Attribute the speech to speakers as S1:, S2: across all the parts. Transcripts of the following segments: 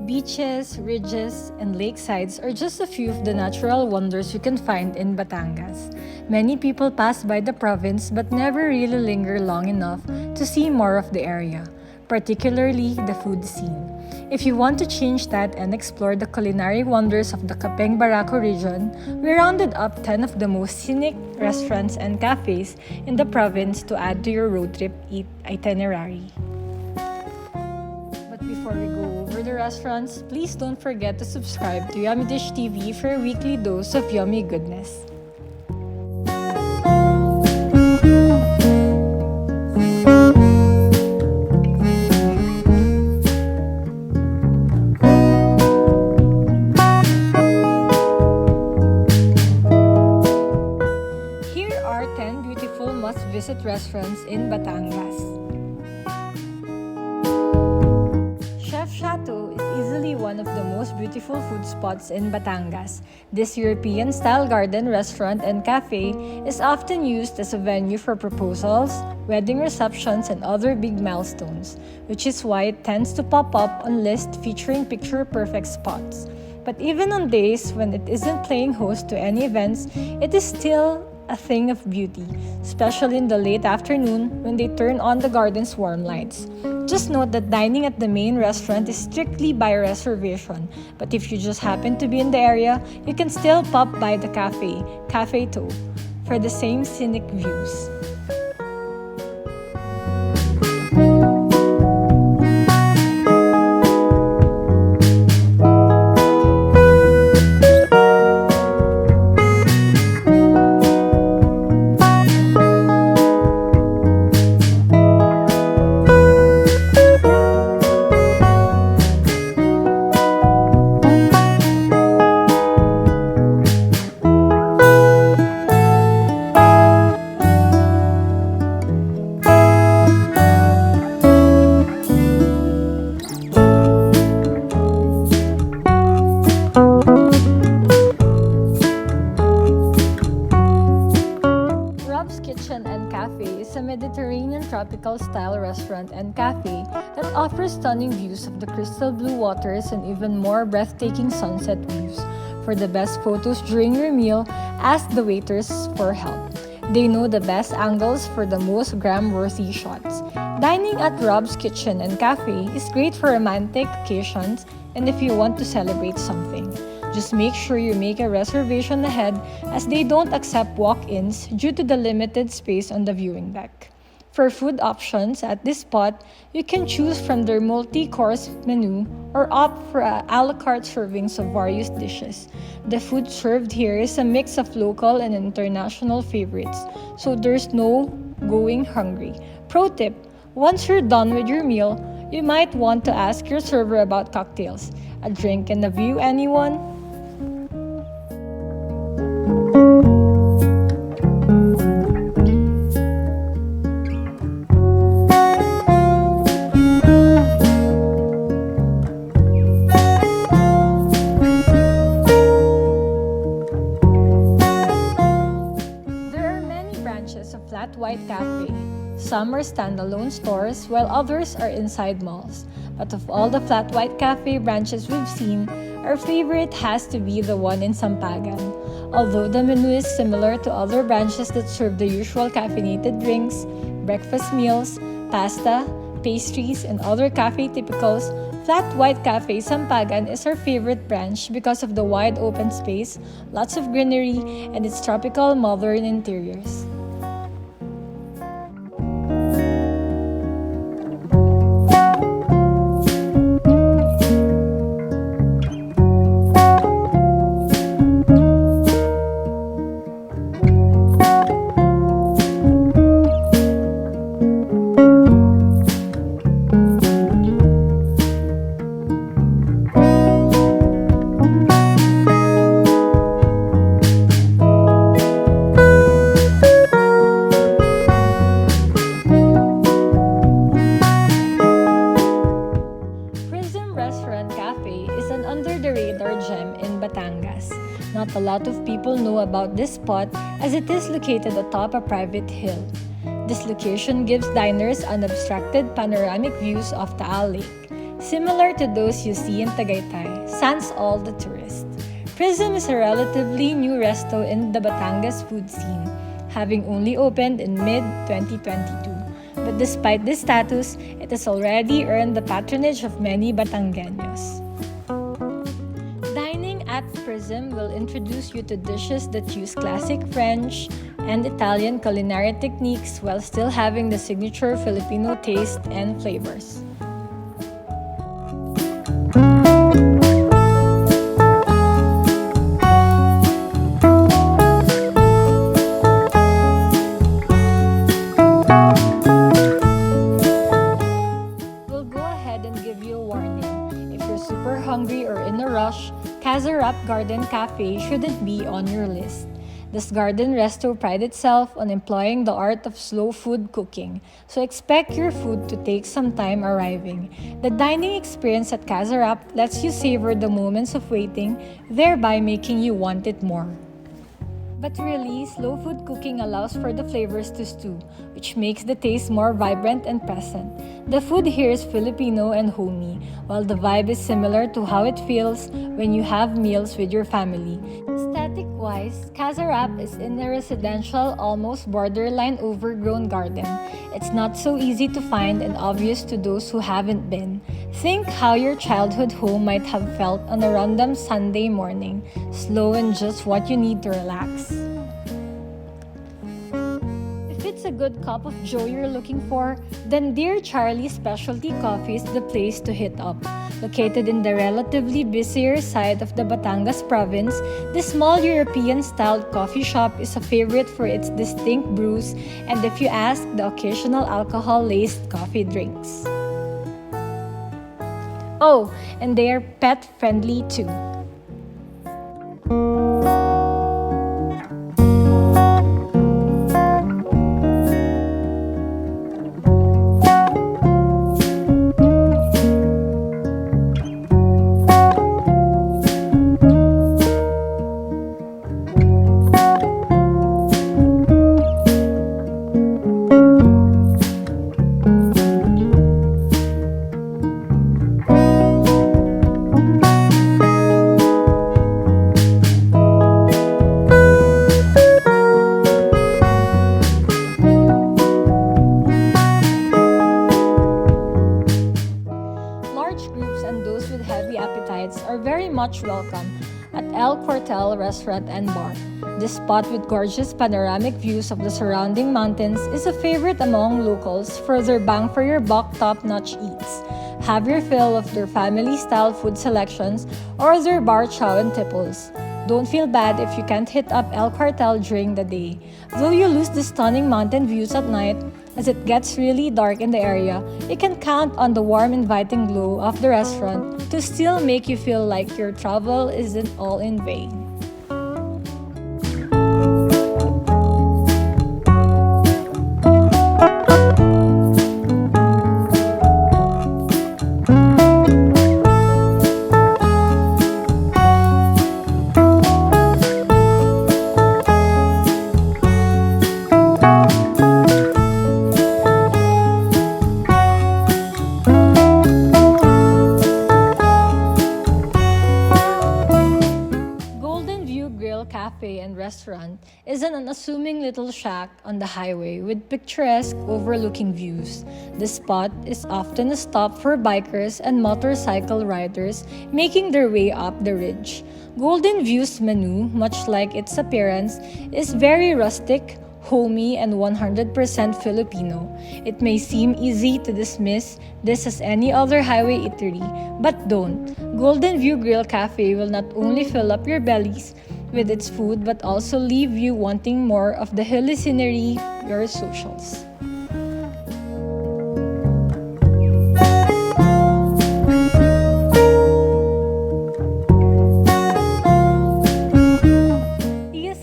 S1: Beaches, ridges, and lakesides are just a few of the natural wonders you can find in Batangas. Many people pass by the province but never really linger long enough to see more of the area, particularly the food scene. If you want to change that and explore the culinary wonders of the Kapeng Barako region, we rounded up 10 of the most scenic restaurants and cafes in the province to add to your road trip itinerary. But before we go over the restaurants, please don't forget to subscribe to Yummy Dish TV for a weekly dose of yummy goodness. Visit restaurants in Batangas. Chef Chateau is easily one of the most beautiful food spots in Batangas. This European-style garden restaurant and cafe is often used as a venue for proposals, wedding receptions, and other big milestones, which is why it tends to pop up on lists featuring picture-perfect spots. But even on days when it isn't playing host to any events, it is still a thing of beauty, especially in the late afternoon when they turn on the garden's warm lights. Just note that dining at the main restaurant is strictly by reservation, but if you just happen to be in the area, you can still pop by the Cafe Toe, for the same scenic views. Tropical-style restaurant and cafe that offers stunning views of the crystal blue waters and even more breathtaking sunset views. For the best photos during your meal, ask the waiters for help. They know the best angles for the most gram-worthy shots. Dining at Rob's Kitchen and Cafe is great for romantic occasions and if you want to celebrate something. Just make sure you make a reservation ahead as they don't accept walk-ins due to the limited space on the viewing deck. For food options at this spot, you can choose from their multi-course menu or opt for a la carte servings of various dishes. The food served here is a mix of local and international favorites, so there's no going hungry. Pro tip, once you're done with your meal, you might want to ask your server about cocktails. A drink and a view, anyone? White Cafe. Some are standalone stores while others are inside malls. But of all the Flat White Cafe branches we've seen, our favorite has to be the one in Sampagan. Although the menu is similar to other branches that serve the usual caffeinated drinks, breakfast meals, pasta, pastries, and other cafe typicals, Flat White Cafe Sampagan is our favorite branch because of the wide open space, lots of greenery, and its tropical modern interiors. Batangas. Not a lot of people know about this spot as it is located atop a private hill. This location gives diners unobstructed panoramic views of Taal Lake. Similar to those you see in Tagaytay, sans all the tourists. Prism is a relatively new resto in the Batangas food scene, having only opened in mid-2022. But despite this status, it has already earned the patronage of many Batangueños. Dining at Prism will introduce you to dishes that use classic French and Italian culinary techniques while still having the signature Filipino taste and flavors. Hungry or in a rush, Kazarap Garden Cafe shouldn't be on your list. This garden resto prides itself on employing the art of slow food cooking, so expect your food to take some time arriving. The dining experience at Kazarap lets you savor the moments of waiting, thereby making you want it more. But really, slow food cooking allows for the flavors to stew, which makes the taste more vibrant and present. The food here is Filipino and homey, while the vibe is similar to how it feels when you have meals with your family. Aesthetic-wise, Kazarap is in a residential, almost borderline overgrown garden. It's not so easy to find and obvious to those who haven't been. Think how your childhood home might have felt on a random Sunday morning, slow and just what you need to relax. If it's a good cup of joe you're looking for, then Dear Charlie's Specialty Coffee is the place to hit up. Located in the relatively busier side of the Batangas province, this small European-styled coffee shop is a favorite for its distinct brews and, if you ask, the occasional alcohol-laced coffee drinks. Oh, and they are pet-friendly too. Are very much welcome at Cortel Restaurant and Bar. This spot with gorgeous panoramic views of the surrounding mountains is a favorite among locals for their bang for your buck top-notch eats. Have your fill of their family-style food selections or their bar chow and tipples. Don't feel bad if you can't hit up El Cortel during the day. Though you lose the stunning mountain views at night, as it gets really dark in the area, you can count on the warm, inviting glow of the restaurant to still make you feel like your travel isn't all in vain. Cafe and Restaurant is an unassuming little shack on the highway with picturesque overlooking views. The spot is often a stop for bikers and motorcycle riders making their way up the ridge. Golden View's menu, much like its appearance, is very rustic, homey, and 100% Filipino. It may seem easy to dismiss this as any other highway eatery, but don't. Golden View Grill Cafe will not only fill up your bellies with its food but also leave you wanting more of the hilly scenery, your socials.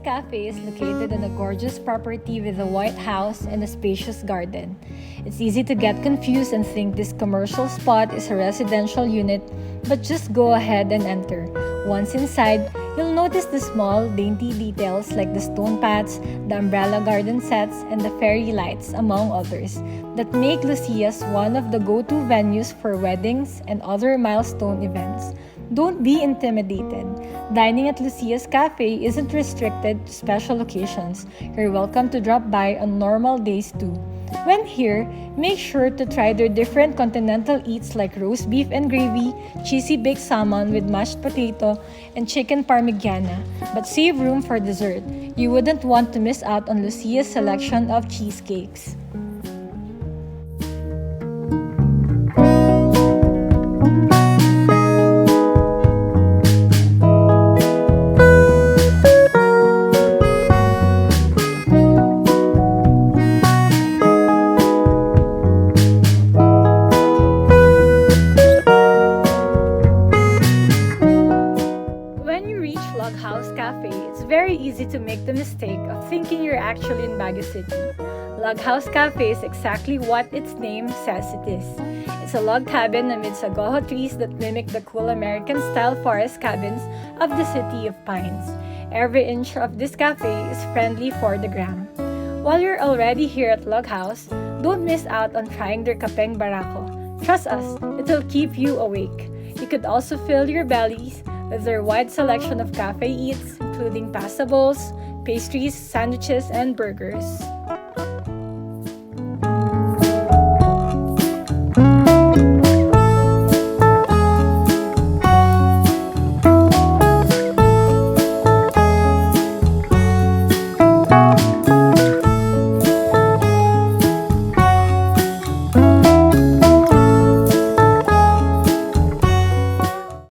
S1: Cafe is located on a gorgeous property with a white house and a spacious garden. It's easy to get confused and think this commercial spot is a residential unit, but just go ahead and enter. Once inside, You'll notice the small, dainty details like the stone paths, the umbrella garden sets, and the fairy lights, among others, that make Lucia's one of the go-to venues for weddings and other milestone events. Don't be intimidated. Dining at Lucia's Cafe isn't restricted to special occasions. You're welcome to drop by on normal days too. When here, make sure to try their different continental eats like roast beef and gravy, cheesy baked salmon with mashed potato, and chicken parmigiana. But save room for dessert. You wouldn't want to miss out on Lucia's selection of cheesecakes. Loghouse Cafe, it's very easy to make the mistake of thinking you're actually in Batangascity. Loghouse Cafe is exactly what its name says it is. It's a log cabin amidst agoho trees that mimic the cool American-style forest cabins of the city of pines. Every inch of this cafe is friendly for the gram. While you're already here at Loghouse, don't miss out on trying their kapeng barako. Trust us, it'll keep you awake. You could also fill your bellies with their wide selection of cafe eats, including pasta bowls, pastries, sandwiches, and burgers.